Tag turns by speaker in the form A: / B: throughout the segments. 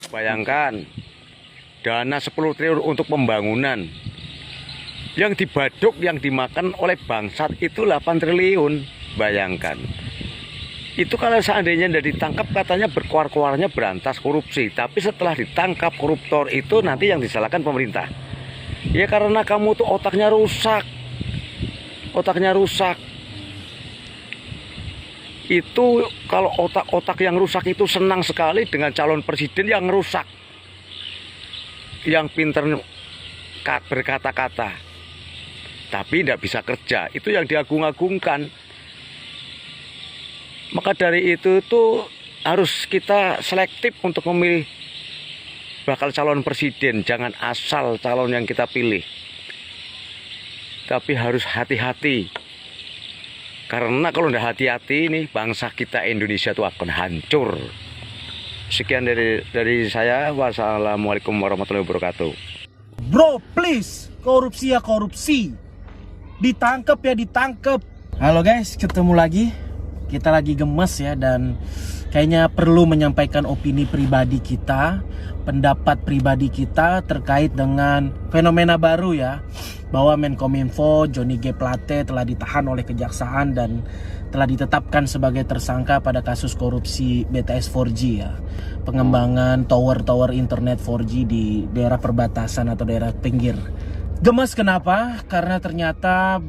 A: Bayangkan, dana 10 triliun untuk pembangunan. Yang dibaduk, yang dimakan oleh bangsat itu 8 triliun. Bayangkan. Itu kalau seandainya tidak ditangkap katanya berkuar-kuarnya berantas korupsi. Tapi setelah ditangkap koruptor itu nanti yang disalahkan pemerintah. Ya karena kamu tuh otaknya rusak. Otaknya rusak. Itu kalau otak-otak yang rusak itu senang sekali dengan calon presiden yang rusak, yang pinter berkata-kata tapi tidak bisa kerja, itu yang diagung-agungkan. Maka dari itu tuh harus kita selektif untuk memilih bakal calon presiden. Jangan asal calon yang kita pilih, tapi harus hati-hati. Karena kalau tidak hati-hati nih, bangsa kita Indonesia itu akan hancur. Sekian dari saya. Wassalamualaikum warahmatullahi wabarakatuh.
B: Bro, please, korupsi ya korupsi. Ditangkap ya ditangkap. Halo guys, ketemu lagi. Kita lagi gemes ya, dan kayaknya perlu menyampaikan opini pribadi kita, pendapat pribadi kita terkait dengan fenomena baru ya, bahwa Menkominfo Johnny G. Plate telah ditahan oleh kejaksaan dan telah ditetapkan sebagai tersangka pada kasus korupsi BTS 4G ya, pengembangan tower internet 4G di daerah perbatasan atau daerah pinggir. Gemes kenapa? Karena ternyata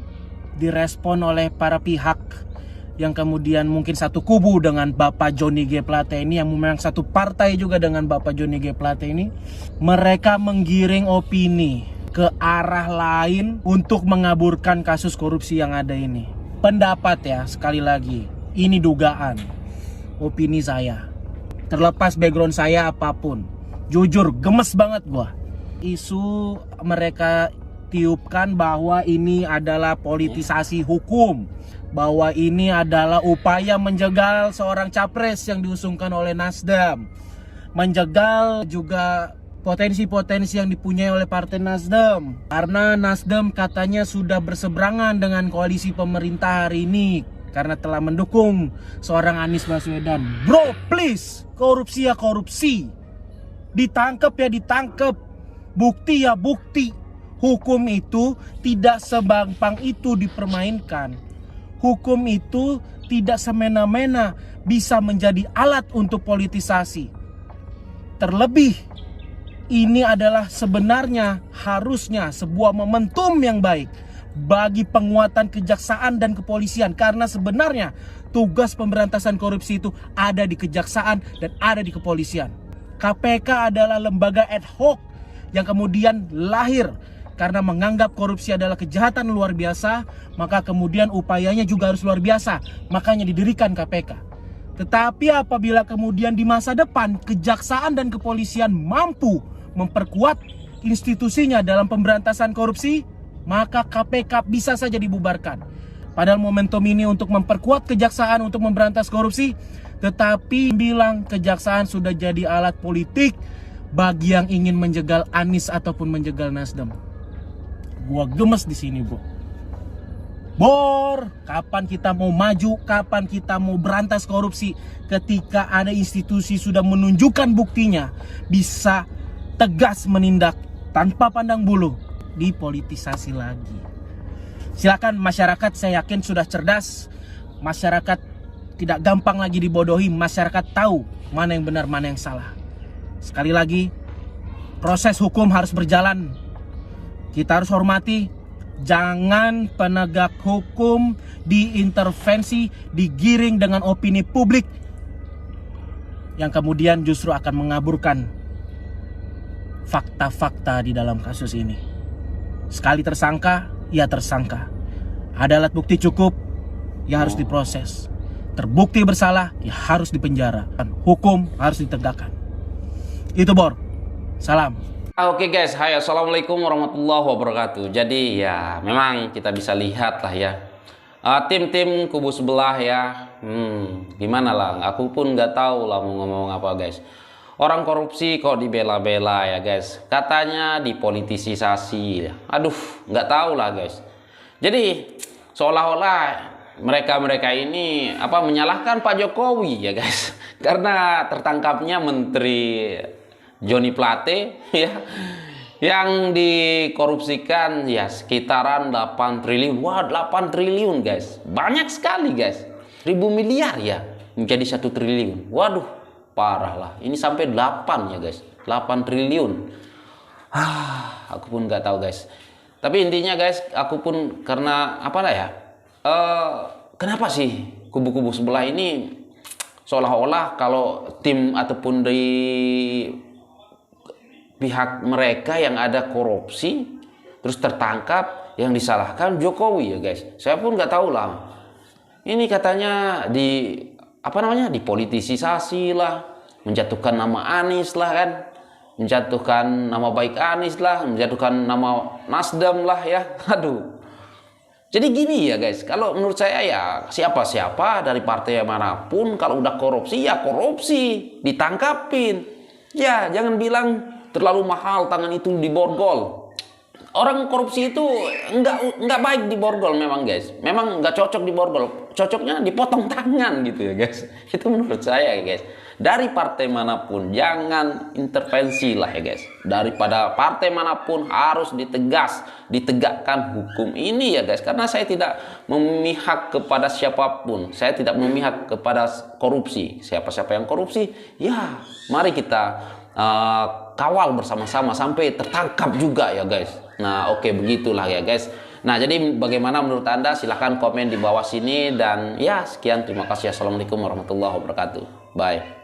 B: direspon oleh para pihak yang kemudian mungkin satu kubu dengan Bapak Johnny G. Plate ini, yang memang satu partai juga dengan Bapak Johnny G. Plate ini. Mereka menggiring opini ke arah lain untuk mengaburkan kasus korupsi yang ada ini. Pendapat ya, sekali lagi, ini dugaan, opini saya. Terlepas background saya apapun, jujur gemes banget gua. Isu mereka tiupkan bahwa ini adalah politisasi hukum, bahwa ini adalah upaya menjegal seorang capres yang diusungkan oleh Nasdem, menjegal juga potensi-potensi yang dipunyai oleh Partai Nasdem, karena Nasdem katanya sudah berseberangan dengan koalisi pemerintah hari ini karena telah mendukung seorang Anies Baswedan. Bro, please, korupsi ya korupsi. Ditangkap ya ditangkap, bukti ya bukti. Hukum itu tidak segampang itu dipermainkan. Hukum itu tidak semena-mena bisa menjadi alat untuk politisasi. Terlebih, ini adalah sebenarnya harusnya sebuah momentum yang baik bagi penguatan kejaksaan dan kepolisian. Karena sebenarnya tugas pemberantasan korupsi itu ada di kejaksaan dan ada di kepolisian. KPK adalah lembaga ad hoc yang kemudian lahir karena menganggap korupsi adalah kejahatan luar biasa, maka kemudian upayanya juga harus luar biasa. Makanya didirikan KPK. Tetapi apabila kemudian di masa depan kejaksaan dan kepolisian mampu memperkuat institusinya dalam pemberantasan korupsi, maka KPK bisa saja dibubarkan. Padahal momentum ini untuk memperkuat kejaksaan untuk memberantas korupsi, tetapi bilang kejaksaan sudah jadi alat politik bagi yang ingin menjegal Anies ataupun menjegal Nasdem. Gua gemes di sini, bro. Bor, kapan kita mau maju, kapan kita mau berantas korupsi ketika ada institusi sudah menunjukkan buktinya bisa tegas menindak tanpa pandang bulu, dipolitisasi lagi. Silakan masyarakat, saya yakin sudah cerdas. Masyarakat tidak gampang lagi dibodohi, masyarakat tahu mana yang benar, mana yang salah. Sekali lagi, proses hukum harus berjalan. Kita harus hormati. Jangan penegak hukum diintervensi, digiring dengan opini publik yang kemudian justru akan mengaburkan fakta-fakta di dalam kasus ini. Sekali tersangka, ya tersangka. Ada alat bukti cukup, ya harus diproses. Terbukti bersalah, ya harus dipenjara. Hukum harus ditegakkan. Itu Bor. Salam.
C: Oke guys, hai, assalamualaikum warahmatullahi wabarakatuh. Jadi ya memang kita bisa lihat lah ya, tim-tim kubu sebelah ya, gimana lah, aku pun nggak tahu lah mau ngomong apa guys. Orang korupsi kok dibela-bela ya guys, katanya dipolitisasi ya. Aduh, nggak tahu lah guys. Jadi seolah-olah mereka ini menyalahkan Pak Jokowi ya guys, karena tertangkapnya menteri Johnny Plate ya, yang dikorupsikan ya sekitaran 8 triliun. Wah, 8 triliun guys, banyak sekali guys, 1000 miliar ya menjadi 1 triliun. Waduh, parah lah, ini sampai 8 ya guys, 8 triliun. Aku pun nggak tahu guys, tapi intinya guys, aku pun karena apa lah ya, kenapa sih kubu-kubu sebelah ini seolah-olah kalau tim ataupun di pihak mereka yang ada korupsi terus tertangkap, yang disalahkan Jokowi ya guys. Saya pun nggak tahu lah, ini katanya di apa namanya, dipolitisasi lah, menjatuhkan nama Anies lah kan, menjatuhkan nama baik Anies lah, menjatuhkan nama Nasdem lah ya. Aduh, jadi gini ya guys, kalau menurut saya ya siapa-siapa dari partai manapun kalau udah korupsi ya korupsi, ditangkapin. Ya jangan bilang terlalu mahal tangan itu diborgol. Orang korupsi itu nggak baik diborgol memang guys. Memang nggak cocok diborgol. Cocoknya dipotong tangan gitu ya guys. Itu menurut saya ya guys. Dari partai manapun jangan intervensi lah ya guys. Daripada partai manapun harus ditegakkan hukum ini ya guys. Karena saya tidak memihak kepada siapapun. Saya tidak memihak kepada korupsi. Siapa-siapa yang korupsi, ya mari kita kawal bersama-sama sampai tertangkap juga ya guys. Nah oke, begitulah ya guys. Nah jadi bagaimana menurut Anda, silahkan komen di bawah sini. Dan ya sekian, terima kasih. Assalamualaikum warahmatullahi wabarakatuh. Bye.